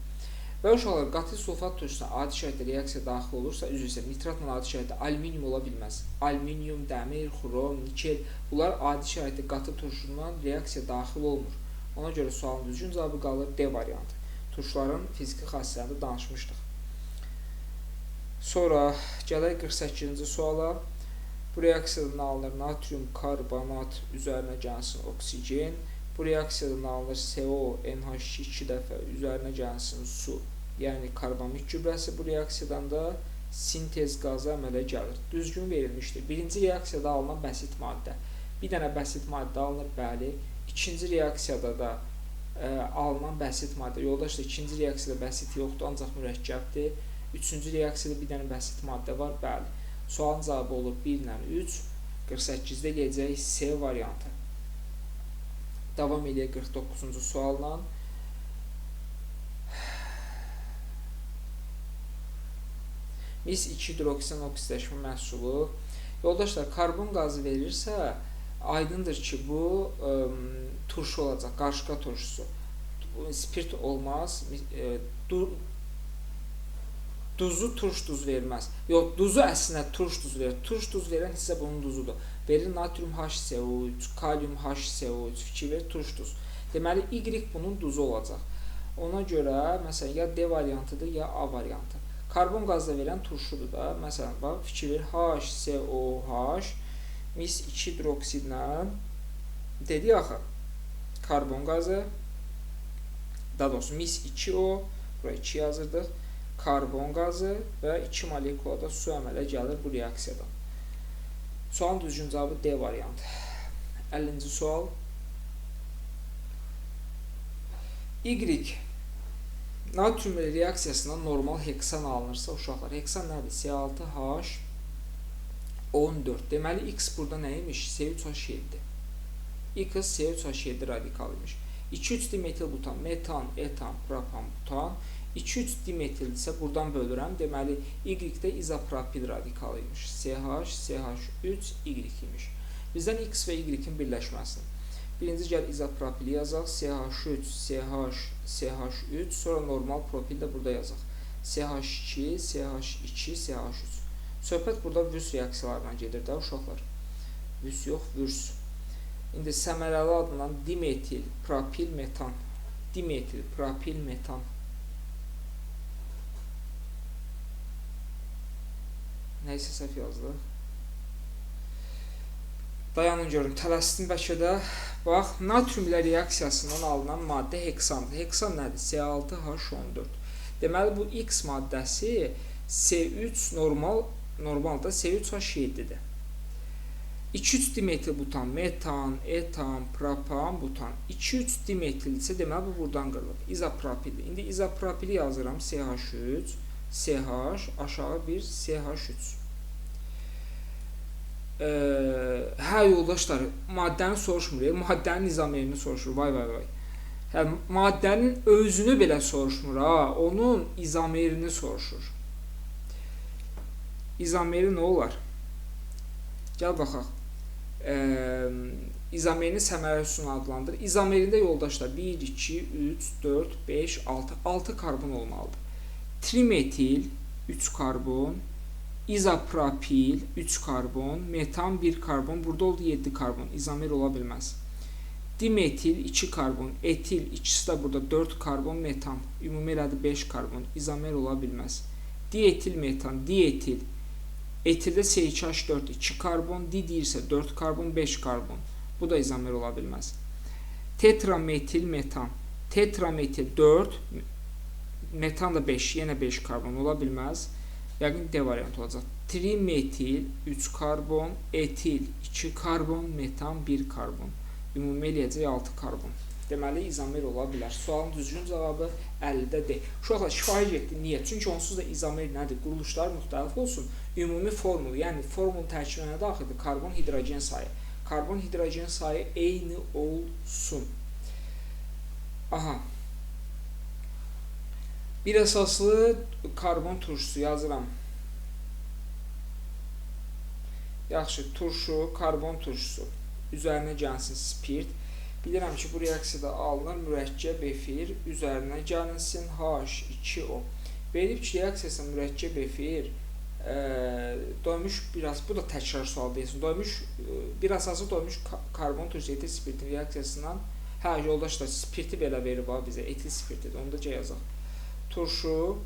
Və uşaqlar, qatil sulfat turşusuna adi şəraitdə reaksiya daxil olursa, üzr istəyirəm, nitratla adi şəraitdə alüminium ola bilməz. Alüminium, dəmir, xrom, nikel, bunlar adi şəraitdə qatı turşusundan reaksiya daxil olmur. Ona görə sualın düzgün cavabı qalır D variantı. Turşuların fiziki xassələrində danışmışdıq. Sonra gələk 48-ci suala. Bu reaksiyada alınır natrium karbonat, üzərinə gəlsin oksigen. Bu reaksiyada alınır CO, NH2 2 dəfə, üzərinə gəlsin su. Yəni karbamid gübrəsi. Bu reaksiyadan da sintez qazı əmələ gəlir. Düzgün verilmişdir. Birinci reaksiyada alınan bəsit maddə. Bir dənə bəsit maddə alınır, bəli. İkinci reaksiyada da alınan bəsit maddə. Yoldaşlar, ikinci reaksiyada bəsit yoxdur, ancaq mürəkkəbdir. Üçüncü reaksiyada bir dənə bəsit maddə var, bəli. Sualın cavabı olur 1 ilə 3. 48-də gələcək C variantı. Davam edək 49-cu sualla. Mis 2 hidroksin oksidləşmə məhsulu. Yoldaşlar, karbon qazı verirsə, aydındır ki, bu turşu olacaq, qarışqa turşusu. Spirt olmaz. Duzu turş duz verməz. Yox, duzu əslində turş duz verir. Turş duz verən hissə bunun duzudur. Verir natrium HCO3, kalium HCO3, fikir verir turş duz. Deməli, Y bunun duzu olacaq. Ona görə, məsələn, ya D variantıdır, ya A variantı. Karbon qazda verən turşudur da. Məsələn, bax, fikir verir HCOH, mis 2 hidroksidlə dedik axı, karbon qazı, daha doğrusu mis 2O, buraya 2 yazırdıq, karbon qazı və 2 molekulada su əmələ gəlir bu reaksiyadan. Sualın düzgün cavabı D variantı. 50-ci sual. Y natrium reaksiyasından normal heksan alınırsa, uşaqlar, heksan nədir? C6H14. Deməli, X burada nəymiş? C3H7. X C3H7 radikalıymış. 2,3 dimetil butan, metan, etan, propan, butan. 2,3 dimetil isə buradan bölürəm. Deməli, Y-də izopropil radikalıymış. CH, CH3, Y imiş. Bizdən X və Y-in birləşməsini. Birinci gəl izopropili yazaq. CH3, CH, CH3. Sonra normal propil də burada yazaq. CH2, CH2, CH3. Söhbət burada vürs reaksiyalarına gedir də uşaqlar. Vürs yox, vürs. İndi səmərəli adından dimetil, propil, metan. Dimetil, propil, metan. Nəysə səhv yazdıq. Dayanın görün, tələsdim bəlkə də. Bax, natrium ilə reaksiyasından alınan maddə heksandır. Heksan nədir? C6H14. Deməli, bu X maddəsi C3 normalda C3H7-dir. 2,3 dimetil butan, metan, etan, propan, butan. 2,3 dimetil isə deməli, bu buradan qırılıb. İzopropil. İndi izopropili yazıram. CH3, CH, aşağı bir CH3. Hə, yoldaşlar, maddəni soruşmur. Maddənin izomerini soruşur. Vay, vay, vay. Hə, maddənin özünü belə soruşmur. Ha, onun izomerini soruşur. İzomeri nə olar? Gəl baxaq. İzomerini səmərəli üsulunu adlandır. İzomerində yoldaşlar 1, 2, 3, 4, 5, 6. 6 karbon olmalıdır. Trimetil 3 karbon, izopropil 3 karbon, metan 1 karbon, burada oldu 7 karbon. İzomer ola bilməz. Dimetil 2 karbon, etil ikisi də burada 4 karbon, metan. Ümumi elədi 5 karbon. İzomer ola bilməz. Dietil metan, dietil. Etildə C2H4 2 karbon, di deyirsə 4 karbon, 5 karbon. Bu da izomer ola bilməz. Tetrametil metan. Tetrametil 4, metan da 5, yenə 5 karbon ola bilməz. Yəqin D variantı olacaq. Trimetil 3 karbon, etil 2 karbon, metan 1 karbon. Ümumi eləyəcək 6 karbon. Deməli, izomer ola bilər. Sualın düzgün cavabı 50-də D. Uşaqlar, şifahi getdi. Niyə? Çünki onsuz da izomer nədir? Quruluşlar müxtəlif olsun. Ümumi formulu, yəni formulun tərkibinə daxildir karbon hidrogen sayı. Karbon hidrogen sayı eyni olsun. Aha. Bir əsaslı karbon turşusu yazıram. Yaxşı, turşu, karbon turşusu. Üzərinə gəlsin spirt. Bilirəm ki, bu reaksiyada alınır mürəkkəb efir üzərinə gəlinsin H2O. Verib ki, reaksiyasında mürəkkəb efir doymuş biraz, bu da təkrar sual deyilsin. Doymuş bir əsası doymuş karbon turşu etil spirtin reaksiyasından, yoldaşlar spirti belə verib bizə, etil spirtidir, onu da yazaq. Turşu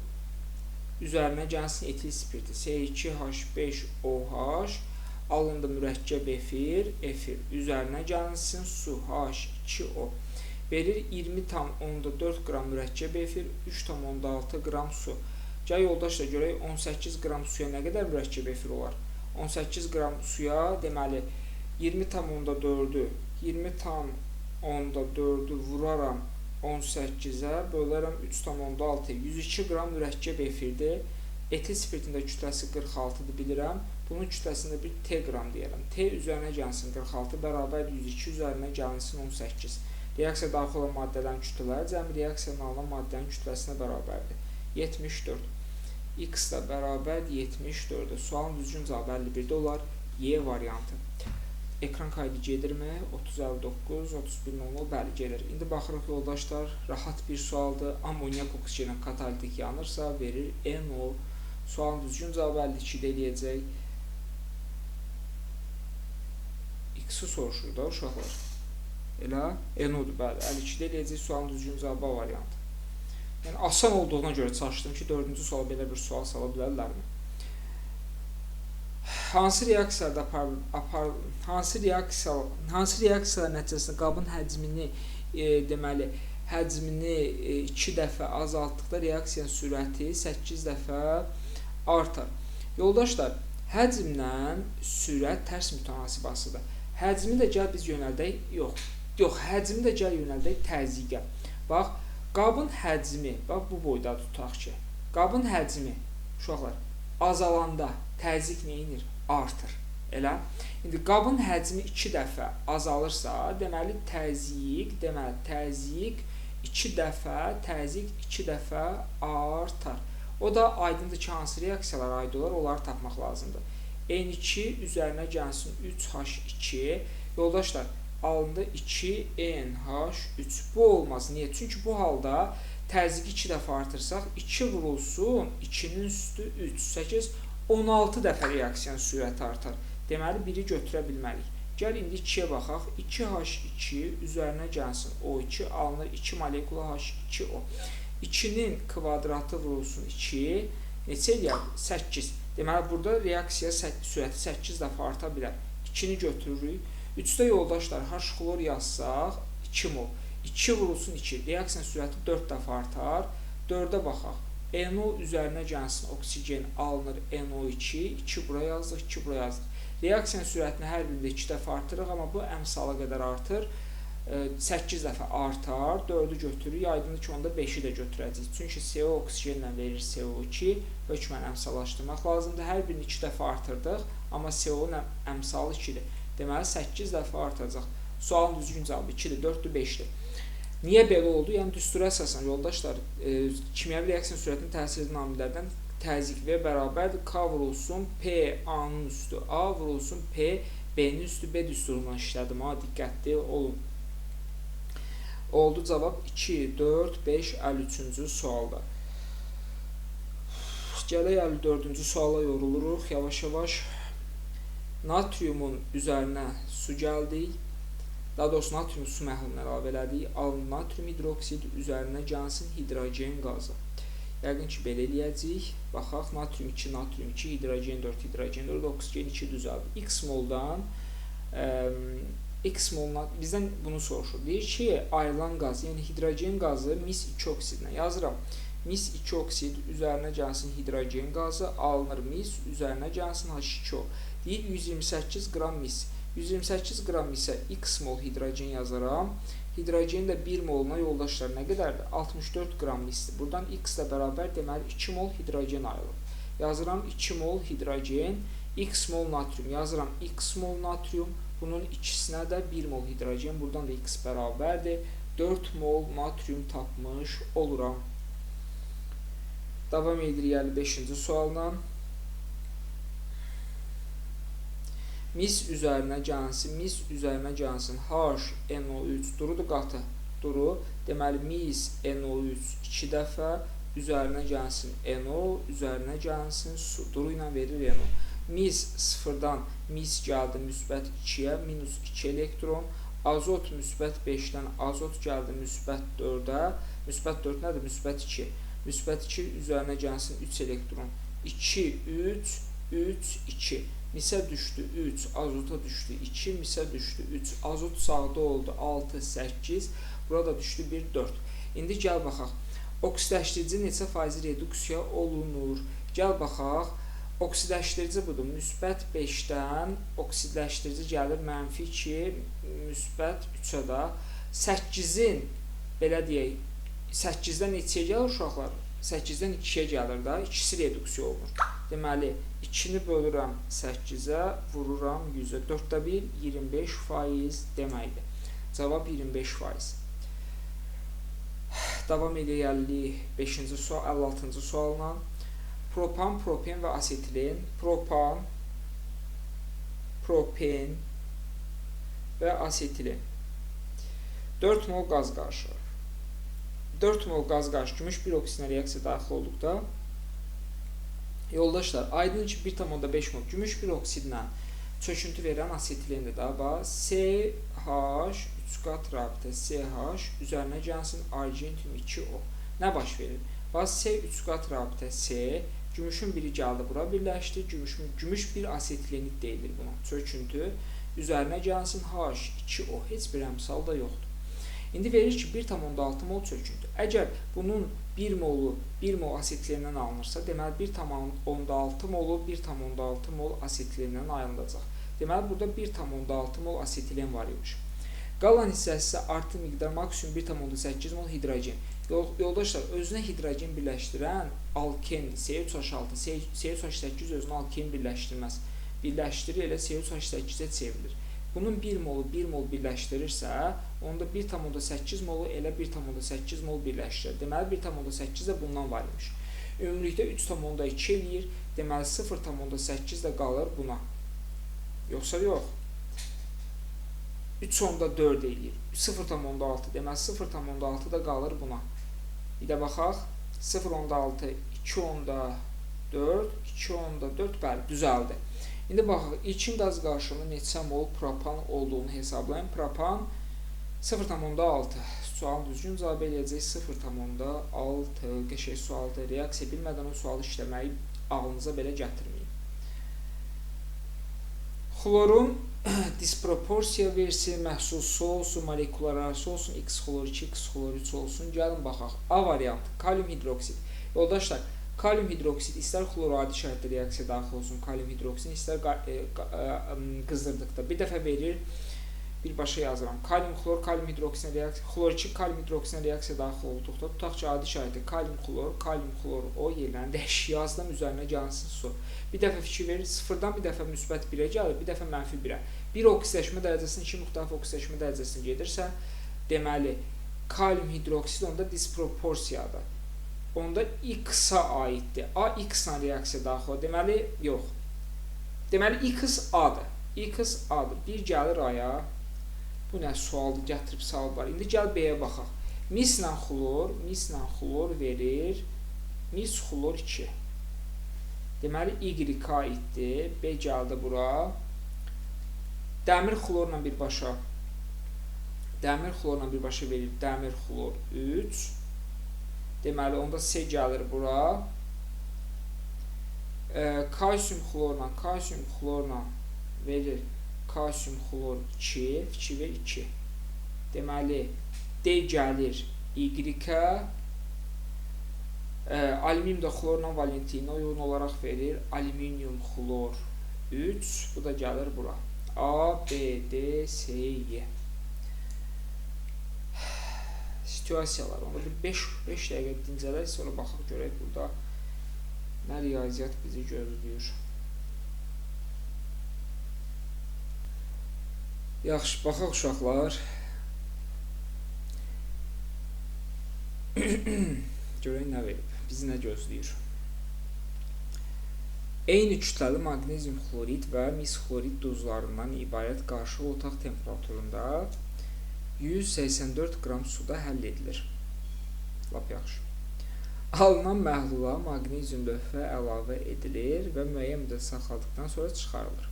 üzərinə gəlsin etil spirti C2H5OH alındı mürəkkəb efir üzərinə gəlsin su H2O. Verir 20,4 qram mürəkkəb efir, 3,6 qram su. Gəl yoldaşlar görək 18 qram suya nə qədər mürəkkəb efir olar? 18 qram suya deməli 20,4'ü vuraram 18'ə, bölərəm 3,6, 102 qram mürəkkəb efirdir. Etil spirtində kütləsi 46'dır bilirəm. Bunun kütləsində bir T qram deyərəm. T üzərinə gəlsin 46 bərabər 102 üzərinə gəlinsin 18. Reaksiya daxil olan maddələrin kütlələri cəmi reaksiyanın alınan maddələrin kütləsinə bərabərdir. 74. X da bərabər 74'dür. Sualın düzgün cavabı 51'də olar. Y variantı. Ekran kaydı gedirmi? 3059, 3100, bəli gelir. İndi baxırıq yoldaşlar, rahat bir sualdır. Amonyak oksijeni katalitik yanırsa verir NO. Sualın düzgün cavabı 52'də eləyəcək. X-i soruşur da uşaqlar. Elə NO-dur, bəli. 52'də eləyəcək sualın düzgün cavabı variantı. Yəni asan olduğuna görə çalışdım ki, 4-cü suala belə bir sual sala bilərlərmi? Hansı reaksiyalar nəticəsində qabın həcmini deməli həcmini 2 dəfə azaltdıqda reaksiyanın sürəti 8 dəfə artar. Yoldaşlar, həcmlə sürət tərs mütənasibasıdır. Həcmi də gəl biz yönəldək, həcmi də gəl yönəldək təzyiqə. Bax, qabın həcmi, bax bu boyda tutaq ki, qabın həcmi, uşaqlar, azalanda təzyiq neyinir? Artır. Elə? İndi qabın həcmi 2 dəfə azalırsa, deməli təzyiq 2 dəfə artar. O da aydındır ki, hansı reaksiyalar aid olar, onları tapmaq lazımdır. N2 üzərinə gəlsin 3H2. Yoldaşlar, alındı 2NH3. Bu olmaz. Niyə? Çünki bu halda təzyiq 2 dəfə artırsaq, 2 vurulsun, 2'nin üstü 3, 8, 16 dəfə reaksiyanın sürəti artar. Deməli, biri götürə bilmərik. Gəl indi 2'yə baxaq. 2H2 üzərinə gəlsin O2 alınır 2 molekula H2O. 2'nin kvadratı vurulsun 2, neçə eləyər? 8. Deməli, burada reaksiya sürəti 8 dəfə arta bilər. 2'ni götürürük. 3'də yoldaşlar H-klor yazsaq 2 mol. 2 vurulsun 2. Reaksiyanın sürəti 4 dəfə artar. 4'ə baxaq. NO üzərinə gəlsin oksigen alınır NO2. 2 bura yazdıq, 2 bura yazdıq. Reaksiyanın sürətini hər birində 2 dəfə artırıq, amma bu əmsala qədər artır. 8 dəfə artar. 4'ü götürürük. Aydındır ki, onda 5'i də götürəcəyik. Çünki CO oksigenlə verir CO2. Hökmən əmsallaşdırmaq lazımdır. Hər birini 2 dəfə artırdıq, amma CO-nun əmsalı 2'dir. Deməli 8 dəfə artacaq. Sualın düzgün cavabı 2'dir, 4'dür, 5'dir. Niyə belə oldu? Yəni düstura əsasən yoldaşlar, kimyəvi reaksiyanın sürətinin təsir edən amillərdən təzyiq V bərabərdir. K vurulsun P A-nın üstü A vurulsun P B-nin üstü B düsturundan işlədim. Diqqətli olun. Oldu cavab 2, 4, 5, 53-cü sualda. Gələk 54-cü suala yoruluruq. Yavaş-yavaş natriumun üzərinə su gəldik. Daha doğrusu natrium su məhlulunu əlavə elədik. Alın natrium hidroksid üzərinə gəlsin hidrogen qazı. Yəqin ki, belə eləyəcəyik. Baxaq, natrium 2, natrium 2, hidrogen 4, hidrogen 4, oksigen 2 düzəldi. X moldan bizdən bunu soruşur. Deyir ki, ayrılan qaz, yəni hidrogen qazı mis 2 oksidlə yazıram. Mis 2 oksid üzərinə gəlsin hidrogen qazı, alınır mis üzərinə gəlsin H2O. Deyir 128 qram mis. 128 qram isə X mol hidrogen yazaram. Hidrogen də 1 moluna yoldaşlar nə qədərdir? 64 qram misdir. Buradan X ilə bərabər deməli 2 mol hidrogen ayrılır. Yazıram 2 mol hidrogen, X mol natrium. Yazıram X mol natrium. Bunun ikisinə də 1 mol hidrogen. Buradan da X bərabərdir. 4 mol natrium tapmış oluram. Davam edirik 55-ci sualdan. Mis üzərinə cansın HNO3 durudur qatı. Duru. Deməli mis NO3 2 dəfə üzərinə cansın NO, üzərinə cansın su. Duru ilə verir NO. Mis 0-dan mis gəldi müsbət 2-yə, minus 2 elektron. Azot müsbət 5-dən azot gəldi müsbət 4-ə. Müsbət 4 nədir? Müsbət 2. Müsbət 2 üzərinə gəlsin 3 elektron. 2, 3, 3, 2. Misə düşdü 3, azota düşdü 2, misə düşdü 3. Azot sağda oldu 6, 8. Burada düşdü 1, 4. İndi gəl baxaq. Oksidləşdirici neçə faizi reduksiya olunur? Gəl baxaq. Oksidləşdirici budur. Müsbət 5-dən oksidləşdirici gəlir mənfi 2, müsbət 3-ə da. 8-in, belə deyək, 8-dən neçəyə gəlir uşaqlar? 8-dən 2-yə gəlir da, ikisi reduksiya olunur. Deməli, 2-ni bölürəm 8-ə, vururam 100-ə. 4-də 1, 25% deməkdir. Cavab 25%. Davam edək 5-ci sual, 56-cı sualla. Propan, propen və asetilen. Propan, propen və asetilen. 4 mol qaz qarışır. 4 mol qaz qarşı gümüş bir oksidinə reaksiya daxil olduqda yoldaşlar, aydın ki 1,5 mol gümüş bir oksidlə çöküntü verən asetilendir da. Bax, CH 3 qat rabitə CH üzərinə gəlsin argentium 2O. Nə baş verir? Bax, C 3 qat rabitə C, gümüşün biri gəldi bura birləşdi. Gümüş bir asetilenit deyilir buna. Çöküntü üzərinə gəlsin H2O. Heç bir əmsal da yoxdur. İndi verir ki 1,6 mol çöküntü. Əgər bunun 1 molu 1 mol asetilenindən alınırsa, deməli 1,6 molu 1,6 mol asetilenindən ayrılacaq. Deməli burada 1,6 mol asetilen var imiş. Qalan hissəsi isə artı miqdar maksimum 1,8 mol hidrogen. Yoldaşlar, özünə hidrogen birləşdirən alken C3H6, C3H8 özünə alken birləşdirməz. Birləşdirir, elə C3H8-ə çevrilir. Bunun 1 molu 1 mol birləşdirirsə, onda 1,8 molu elə 1,8 mol birləşdirir. Deməli 1,8 də bundan var imiş. Ümumilikdə 3,2 eləyir. Deməli 0,8 də qalır buna. Yoxsa yox. 3,4 eləyir. 0,6 deməli 0,6 da qalır buna. Bir də baxaq. 0,6, 2,4, 2,4 bəli, düzəldi. İndi baxaq, ilkin qaz qarışımı neçə mol propan olduğunu hesablayın. Propan 0,6. Sualın düzgün cavab eləyəcək 0,6. Qəşəng sualdır. Reaksiya bilmədən o sualı işləməyi ağlınıza belə gətirməyin. Xlorun disproporsiya versi, məhsulsu olsun, molekulararası olsun, X xlor 2, X xlor 3 olsun. Gəlin baxaq. A variantı, kalium hidroksid. Yoldaşlar, kalium hidroksid istər xloradi şəritdə reaksiya daxil olsun, kalium hidroksid istər qızdırdıqda bir dəfə verir, birbaşa yazıram. Kalium xlor, kalium hidroksidinə reaksiya, xlor 2 kalium hidroksidinə reaksiya daxil olduqda tutaq ki, adi şəritdə kalium xlor o yerlərini dəyişik yazdım, üzərinə gəlsin su. Bir dəfə fikir verir, sıfırdan bir dəfə müsbət 1-ə gəlir, bir dəfə mənfi 1-ə. Bir oksidləşmə dərəcəsinin 2 müxtəlif oksidləşmə dərəcəsinə gedirsə, deməli, kalium hidroksid onda disproporsiyadır. Onda X-a aiddir. A X-la reaksiya daxil olur. Deməli, yox. Deməli, X A-dır. X A-dır. Bir gəlir A-ya. Bu nə sualdır, gətirib salıblar. İndi gəl B-yə baxaq. Mislə xlor verir. Mis xlor 2. Deməli, Y aiddir. B gəldi bura. Dəmir xlorla birbaşa verir. Dəmir xlor 3. Deməli, onda C gəlir bura. Kalsium xlorla verir. Kalsium xlor 2, fikir ver 2. Deməli, D gəlir Y-ə. Alüminium da xlorla valentinə uyğun olaraq verir. Alüminium xlor 3. Bu da gəlir bura. A, B, D, C, Y. Situasiyalar. Onda bir 5 dəqiqə dincələk, sonra baxaq görək burada nə riyaziyyat bizi gözləyir. Yaxşı, baxaq uşaqlar. Görək nə verib, bizi nə gözləyir. Eyni kütləli maqnezium xlorid və mis xlorid duzlarından ibarət qarışıq otaq temperaturunda 184 qram suda həll edilir. Lap yaxşı. Alınan məhlula maqnezium lövhə əlavə edilir və müəyyən müddət saxladıqdan sonra çıxarılır.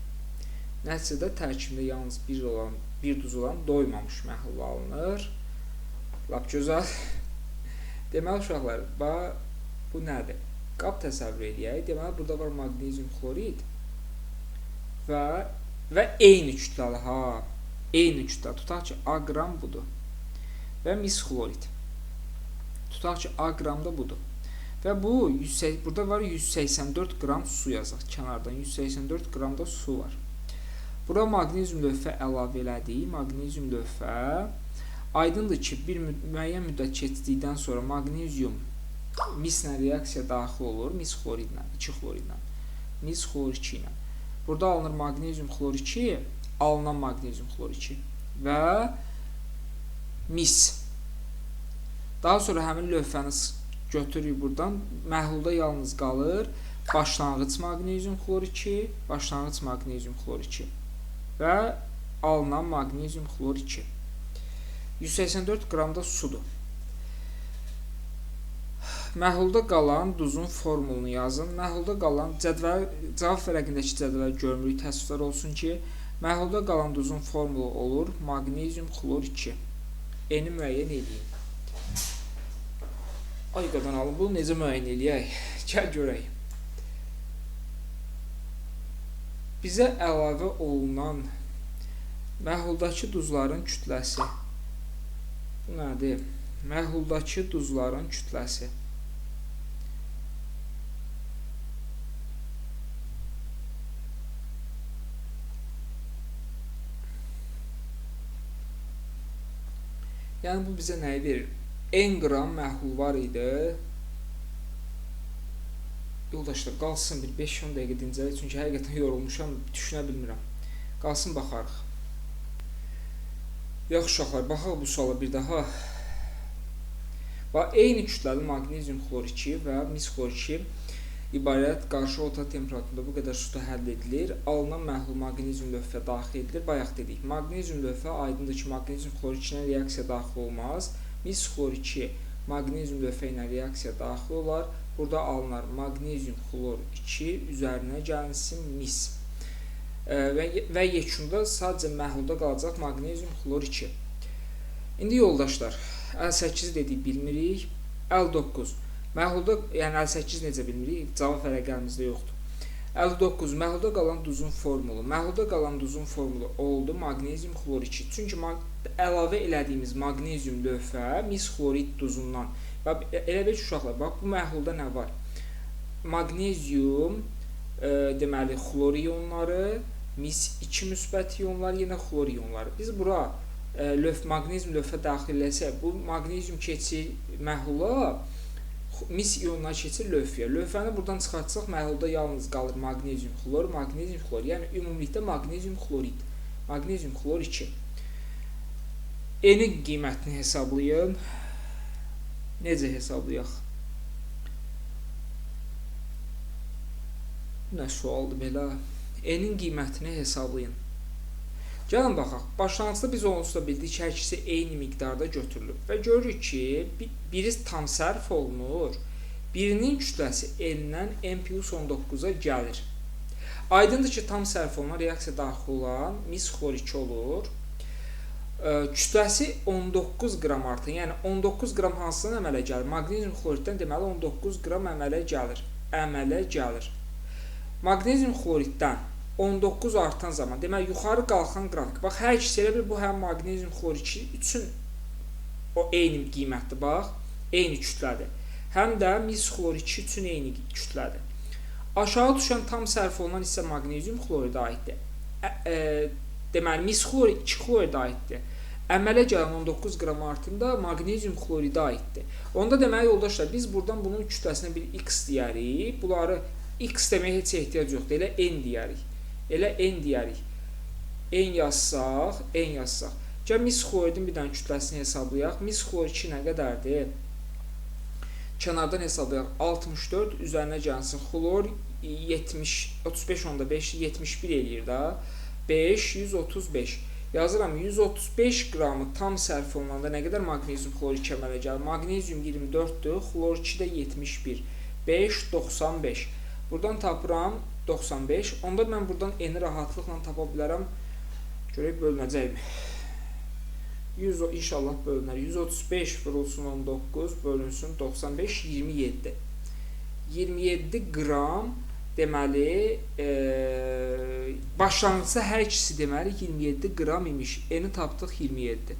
Nəticədə tərkibində yalnız bir duz olan doymamış məhlul alınır. Lap gözəl. Deməli uşaqlar, bu nədir? Qab təsəvvür edək. Deməli, burada var maqnezium xlorid və eyni kütləli, eyni kütlə. Tutaq ki, A qram budur və mis xlorid. Tutaq ki, A qram da budur. Və burada var 184 qram su yazaq kənardan. 184 qram da su var. Bura maqnezium lövhə əlavə elədik. Maqnezium lövhə aydındır ki, bir müəyyən müddət keçdikdən sonra maqnezium mislə reaksiya daxil olur, mis xloridlə, 2 xloridlə, mis xlor 2 ilə. Burada alınır maqnezium xlor 2, alınan maqnezium xlor 2 və mis. Daha sonra həmin lövhəni götürürük buradan, məhlulda yalnız qalır başlanğıc maqnezium xlor 2, başlanğıc maqnezium xlor 2 və alınan maqnezium xlor 2. 184 qram da sudur. Məhlulda qalan duzun formulunu yazın. Məhlulda qalan cavab vərəqindəki cədvəl görmürük, təsviflər olsun ki, məhlulda qalan duzun formulu olur maqnezium xlor 2. Eni müəyyən edin. Ay qadan alın, bunu necə müəyyən edək? Gəl görək. Bizə əlavə olunan məhuldakı duzların kütləsi. Bu nədir? Məhuldakı duzların kütləsi. Yəni, bu bizə nəyi verir? N qram məhlul var idi. Yoldaşlar, qalsın bir 5-10 dəqiqə dincəlik, çünki həqiqətən yorulmuşam, düşünə bilmirəm. Qalsın, baxarıq. Yaxşı uşaqlar, baxaq bu suala bir daha. Eyni kütləli maqnezium xlor 2 və mis xlor 2 ibarət qarışıq otaq temperaturunda bu qədər suda həll edilir. Alınan məhlul maqnezium lövhə daxil edilir. Bayaq dedik, maqnezium lövhə aydındır ki, maqnezium xlor 2 ilə reaksiya daxil olmaz. Mis xlor 2 maqnezium lövhə ilə reaksiya daxil olar. Burada alınar maqnezium xlor 2, üzərinə gəlinsin mis. Və yekunda sadəcə məhlulda qalacaq maqnezium xlor 2. İndi yoldaşlar, L8 dedik, bilmirik. L9. Məhlulda, yəni L8 necə bilmirik? Cavab vərəqəmizdə yoxdur. 59. Məhlulda qalan duzun formulu. Məhlulda qalan duzun formulu oldu maqnezium xlor 2. Çünki əlavə elədiyimiz maqnezium lövhə mis xlorid duzundan. Elə bir uşaqlar, bax, bu məhlulda nə var? Maqnezium, deməli, xlor iyonları, mis 2 müsbət iyonlar, yenə xlor iyonları. Biz bura maqnezium lövhə daxil eləsək, bu maqnezium keçir məhlula, mis iyonlar keçir lövhəyə. Lövhəni buradan çıxartsaq, məhlulda yalnız qalır maqnezium xlor, yəni ümumilikdə maqnezium xlorid, maqnezium xlor 2. Enin qiymətini hesablayın. Necə hesablayaq? Nə sualdır belə? Enin qiymətini hesablayın. Gəlin baxaq, başlanğıcda biz onsuz da bildik ki, hər ikisi eyni miqdarda götürülüb və görürük ki, biri tam sərf olunur, birinin kütləsi N-dən N+19-a gəlir. Aydındır ki, tam sərf olunan reaksiya daxil olan mis xlor 2 olur. Kütləsi 19 qram artır, yəni 19 qram hansıdan əmələ gəlir? Maqnezium xloriddən deməli 19 qram əmələ gəlir. Maqnezium xloriddən 19 artan zaman, deməli, yuxarı qalxan qrafik. Bax, hər ikisi elə bir, bu həm maqnezium xlor 2 üçün o eyni qiymətdir, bax, eyni kütlədir. Həm də mis xlor 2 üçün eyni kütlədir. Aşağı düşən tam sərf olunan isə maqnezium xloridə aiddir. Deməli, mis xlor 2 xloridə aiddir. Əmələ gələn 19 qram artımda maqnezium xloridə aiddir. Onda deməli, yoldaşlar, biz buradan bunun kütləsinə bir x deyərik. Bunları x deməyə heç ehtiyac yoxdur, elə n deyərik. N yazsaq. Gəl mis xloridin bir dənə kütləsini hesablayaq. Mis xlor 2 nə qədərdir? Kənardan hesablayaq. 64 üzərinə gəlsin xlor 35.5 71 eləyir da. 5 135. Yazıram 135 qramı tam sərf olunanda nə qədər maqnezium xlor 2 əmələ gəlir? Maqnezium 24-dür, xlor 2 də 71. 5 95. Buradan tapıram 95. Onda mən buradan n-i rahatlıqla tapa bilərəm. Görək bölünəcəkmi? 100 inşallah bölünər. 135 vurulsun 19 bölünsün 95 27. 27 qram deməli başlanğıcda hər ikisi deməli 27 qram imiş. N-i tapdıq 27.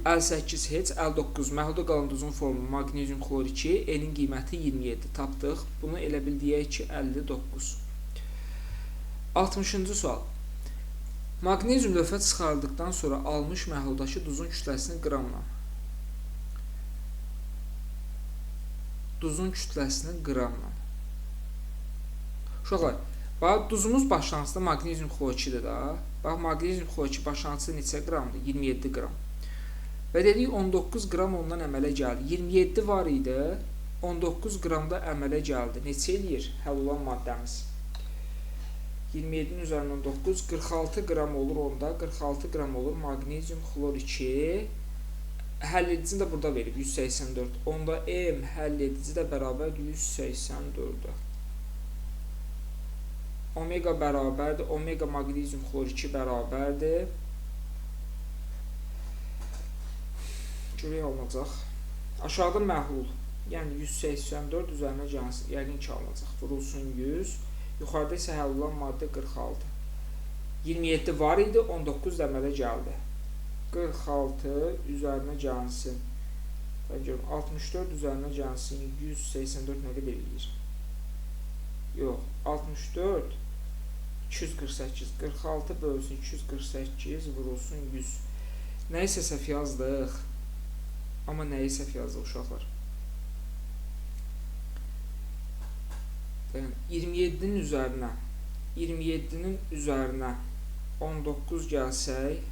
58 heç 59 məhlulda qalan duzun formu maqnezium xlor 2, N-in qiyməti 27 tapdıq. Bunu elə bil deyək ki 59. 60-cı sual. Maqnezium lövhə çıxarıldıqdan sonra almış məhluldakı duzun kütləsini qramla. Duzun kütləsini qramla. Uşaqlar, bax duzumuz başlanğıcda maqnezium xlor 2-dir da. Bax maqnezium xlor 2 başlanğıcda neçə qramdır? 27 qram. Və dedik 19 qram ondan əmələ gəldi. 27 var idi, 19 qramda əmələ gəldi. Neçə eləyir həll olan maddəmiz? 27-nin üzərindən 9, 46 qram olur onda, 46 qram olur maqnezium xlor 2. Həll edici də burada verib 184. Onda M həll edici də bərabərdir 184-ə. Omega bərabərdir, omega maqnezium xlor 2 bərabərdir. Görək alınacaq. Aşağıda məhlul, yəni 184 üzərinə gəlsin, yəqin ki alınacaq. Vurulsun 100. Yuxarıda isə həll olan maddə 46. 27 var idi, 19 əmələ gəldi. 46 üzərinə gəlsin. Ben görüm 64 üzərinə gəlsin. 184 nə qədər eləyir? Yox, 64 248. 46 bölsün 248 vurulsun 100. Nəyisə səhv yazdıq. Amma nəyi səhv yazdıq uşaqlar? 27-nin üzərinə 19 gəlsək,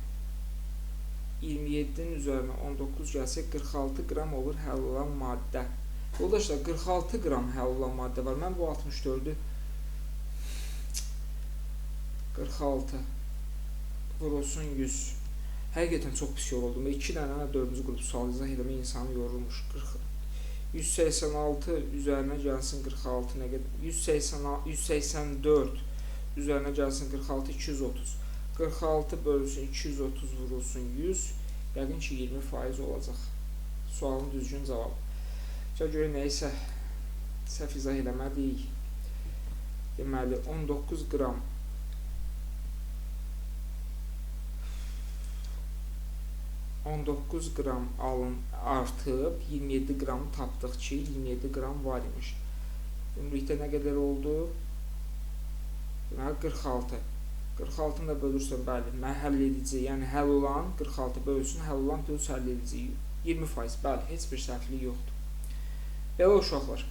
27-nin üzərinə 19 gəlsək 46 qram olur həll olan maddə. Yoldaşlar 46 qram həll olan maddə var. Mən bu 64-ü 46 vurulsun 100. Həqiqətən çox pis yoruldum. 2 dənə 4-cü qrup sual izah eləmə insanı yorulmuş. 186 üzərinə gəlsin 46 nə qədər? 184 üzərinə gəlsin 46 230. 46 bölünsün 230 vurulsun 100. Yəqin ki 20% olacaq. Sualın düzgün cavabı. Gəl görək nəyisə səhv izah eləmədik. Deməli 19 qram alın artıb 27 qram tapdıq ki 27 qram var imiş. Ümumilikdə nə qədər oldu? Deməli 46. 46-nı da bölürsən, bəli, həll edici, yəni həll olan 46 bölünsün, həll olan plus həll edici 20%, bəli, heç bir səhvlik yoxdur. Belə uşaqlar.